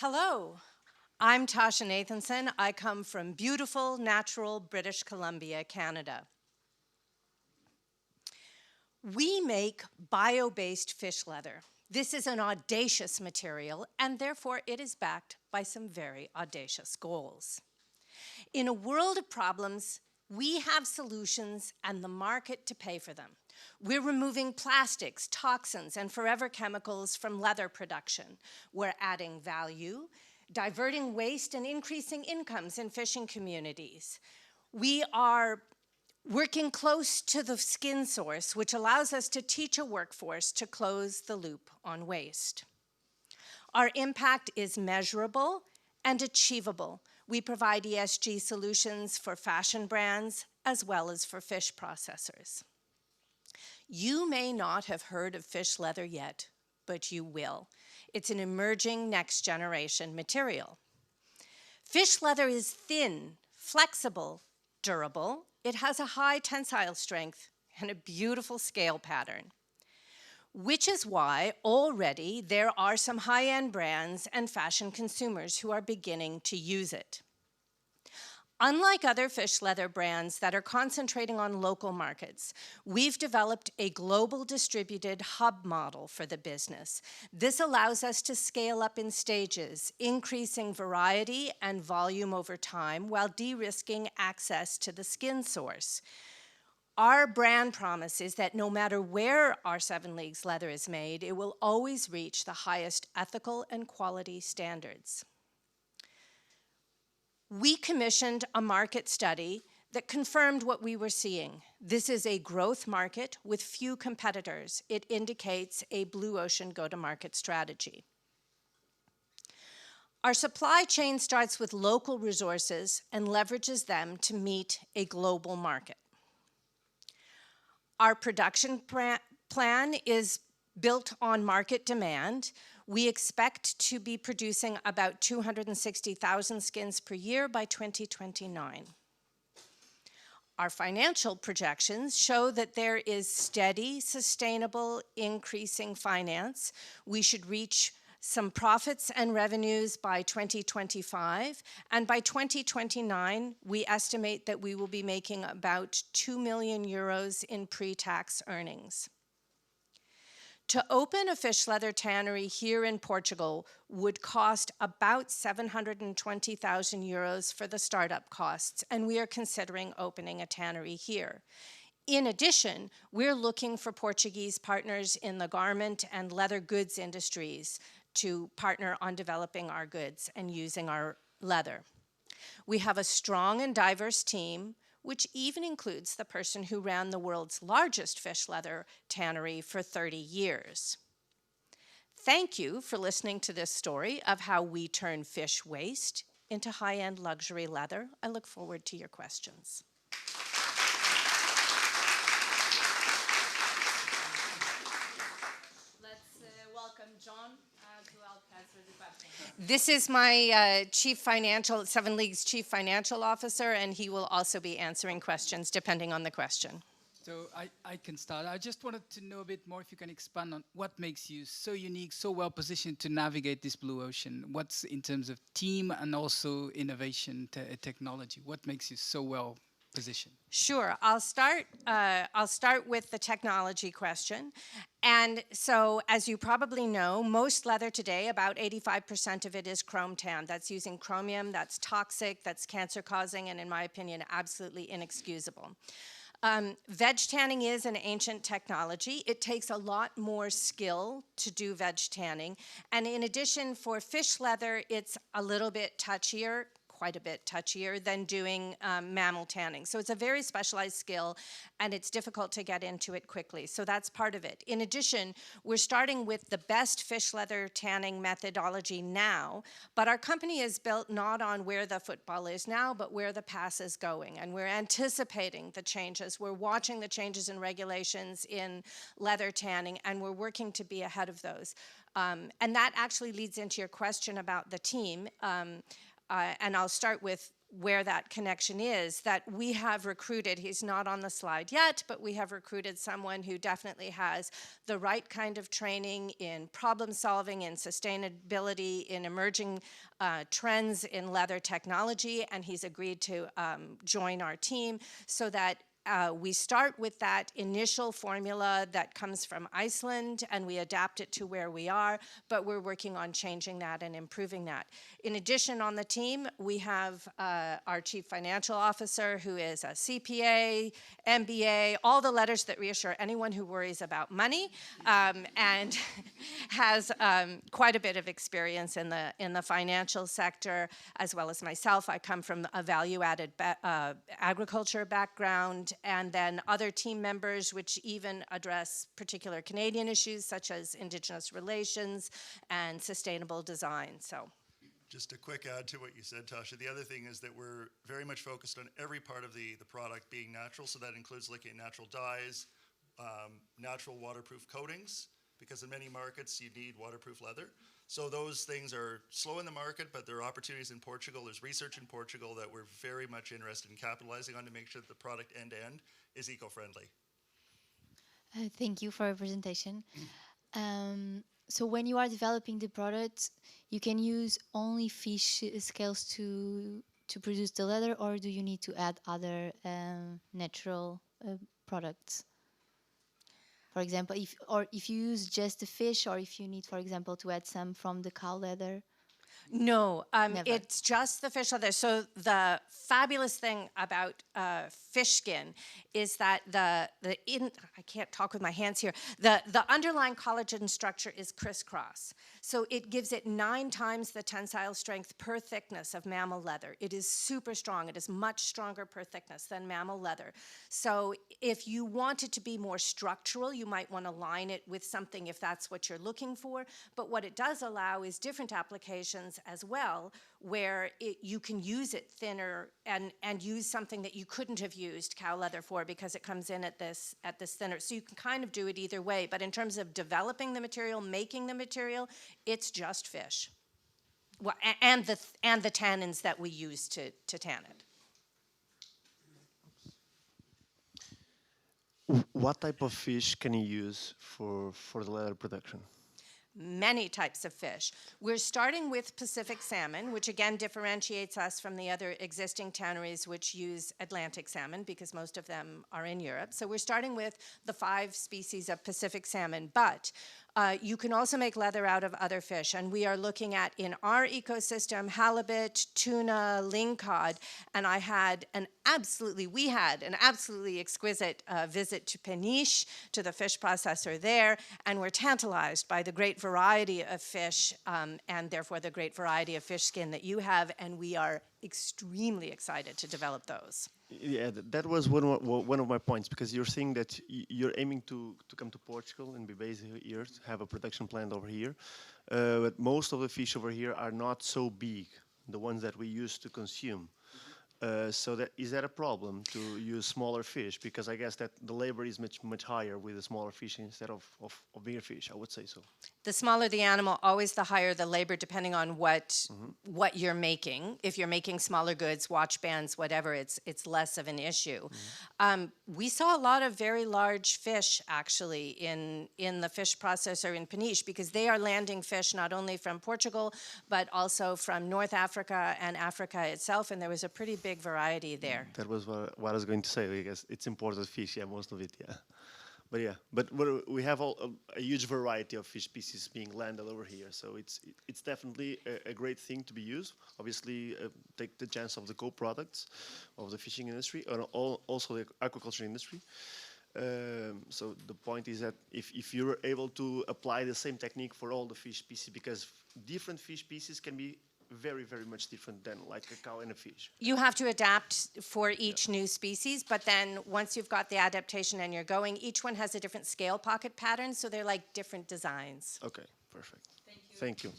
Hello, I'm Tasha Nathanson. I come from beautiful, natural British Columbia, Canada. We make bio-based fish leather. This is an audacious material, and therefore it is backed by some very audacious goals. In a world of problems, we have solutions and the market to pay for them. We're removing plastics, toxins, and forever chemicals from leather production. We're adding value, diverting waste, and increasing incomes in fishing communities. We are working close to the skin source, which allows us to teach a workforce to close the loop on waste. Our impact is measurable and achievable. We provide ESG solutions for fashion brands as well as for fish processors. You may not have heard of fish leather yet, but you will. It's an emerging next generation material. Fish leather is thin, flexible, durable. It has a high tensile strength and a beautiful scale pattern, which is why already there are some high-end brands and fashion consumers who are beginning to use it. Unlike other fish leather brands that are concentrating on local markets, we've developed a global distributed hub model for the business. This allows us to scale up in stages, increasing variety and volume over time while de-risking access to the skin source. Our brand promise is that no matter where our 7 Leagues leather is made, it will always reach the highest ethical and quality standards. We commissioned a market study that confirmed what we were seeing. This is a growth market with few competitors. It indicates a blue ocean go-to-market strategy. Our supply chain starts with local resources and leverages them to meet a global market. Our production plan is built on market demand. We expect to be producing about 260,000 skins per year by 2029. Our financial projections show that there is steady, sustainable, increasing finance. We should reach some profits and revenues by 2025, and by 2029, we estimate that we will be making about 2 million euros in pre-tax earnings. To open a fish leather tannery here in Portugal would cost about 720,000 euros for the startup costs, and we are considering opening a tannery here. In addition, we're looking for Portuguese partners in the garment and leather goods industries to partner on developing our goods and using our leather. We have a strong and diverse team, which even includes the person who ran the world's largest fish leather tannery for 30 years. Thank you for listening to this story of how we turn fish waste into high-end luxury leather. I look forward to your questions. Let's welcome John to help answer the question. This is my 7 Leagues Chief Financial Officer, and he will also be answering questions depending on the question. So I can start. I just wanted to know a bit more if you can expand on what makes you so unique, so well positioned to navigate this blue ocean. What's in terms of team and also innovation technology? What makes you so well positioned? Sure, I'll start with the technology question. And so, as you probably know, most leather today, about 85% of it is chrome tan. That's using chromium, that's toxic, that's cancer-causing, and in my opinion, absolutely inexcusable. Veg tanning is an ancient technology. It takes a lot more skill to do veg tanning. And in addition, for fish leather, it's a little bit touchier, quite a bit touchier than doing mammal tanning. So it's a very specialized skill, and it's difficult to get into it quickly. So that's part of it. In addition, we're starting with the best fish leather tanning methodology now, but our company is built not on where the football is now, but where the pass is going. And we're anticipating the changes. We're watching the changes in regulations in leather tanning, and we're working to be ahead of those. And that actually leads into your question about the team. And I'll start with where that connection is, that we have recruited, he's not on the slide yet, but we have recruited someone who definitely has the right kind of training in problem solving, in sustainability, in emerging trends in leather technology, and he's agreed to join our team so that we start with that initial formula that comes from Iceland and we adapt it to where we are, but we're working on changing that and improving that. In addition, on the team, we have our Chief Financial Officer, who is a CPA, MBA, all the letters that reassure anyone who worries about money, and has quite a bit of experience in the financial sector, as well as myself. I come from a value-added agriculture background, and then other team members which even address particular Canadian issues such as Indigenous relations and sustainable design. So, just a quick add to what you said, Tasha. The other thing is that we're very much focused on every part of the product being natural, so that includes looking at natural dyes, natural waterproof coatings, because in many markets you need waterproof leather. So those things are slow in the market, but there are opportunities in Portugal. There's research in Portugal that we're very much interested in capitalizing on to make sure that the product end-to-end is eco-friendly. Thank you for your presentation. So when you are developing the product, you can use only fish scales to produce the leather, or do you need to add other natural products? For example, if you use just the fish, or if you need, for example, to add some from the cow leather? No, Never. it's just the fish leather. So the fabulous thing about fish skin is that I can't talk with my hands here. The underlying collagen structure is crisscross. So it gives it 9 times the tensile strength per thickness of mammal leather. It is super strong. It is much stronger per thickness than mammal leather. So if you want it to be more structural, you might want to line it with something if that's what you're looking for. But what it does allow is different applications as well, where you can use it thinner and use something that you couldn't have used cow leather for because it comes in at this thinner. So you can kind of do it either way. But in terms of developing the material, making the material, it's just fish. Well, and the tannins that we use to tan it. What type of fish can you use for the leather production? Many types of fish. We're starting with Pacific salmon, which again differentiates us from the other existing tanneries which use Atlantic salmon, because most of them are in Europe. So we're starting with the 5 species of Pacific salmon, but you can also make leather out of other fish, and we are looking at, in our ecosystem, halibut, tuna, lingcod, and we had an absolutely exquisite visit to Peniche, to the fish processor there, and we're tantalized by the great variety of fish, and therefore the great variety of fish skin that you have, and we are extremely excited to develop those. Yeah, that was one of my points, because you're saying that you're aiming to come to Portugal and be based here, to have a production plant over here. But most of the fish over here are not so big, the ones that we used to consume. So is that a problem to use smaller fish? Because I guess that the labor is much higher with the smaller fish instead of bigger fish, I would say so. The smaller the animal, always the higher the labor, depending on what you're making. If you're making smaller goods, watch bands, whatever, it's less of an issue. We saw a lot of very large fish, actually, in the fish processor in Peniche, because they are landing fish not only from Portugal, but also from North Africa and Africa itself, and there was a pretty big variety there. That was what I was going to say. I guess it's imported fish, yeah, most of it, yeah. But we have a huge variety of fish species being landed over here, so it's definitely a great thing to be used. Obviously, take the chance of the co-products of the fishing industry, and also the aquaculture industry. So the point is that if you're able to apply the same technique for all the fish species, because different fish species can be very, very much different than like a cow and a fish. You have to adapt for each new species, but then once you've got the adaptation and you're going, each one has a different scale pocket pattern, so they're like different designs. Okay, perfect. Thank you.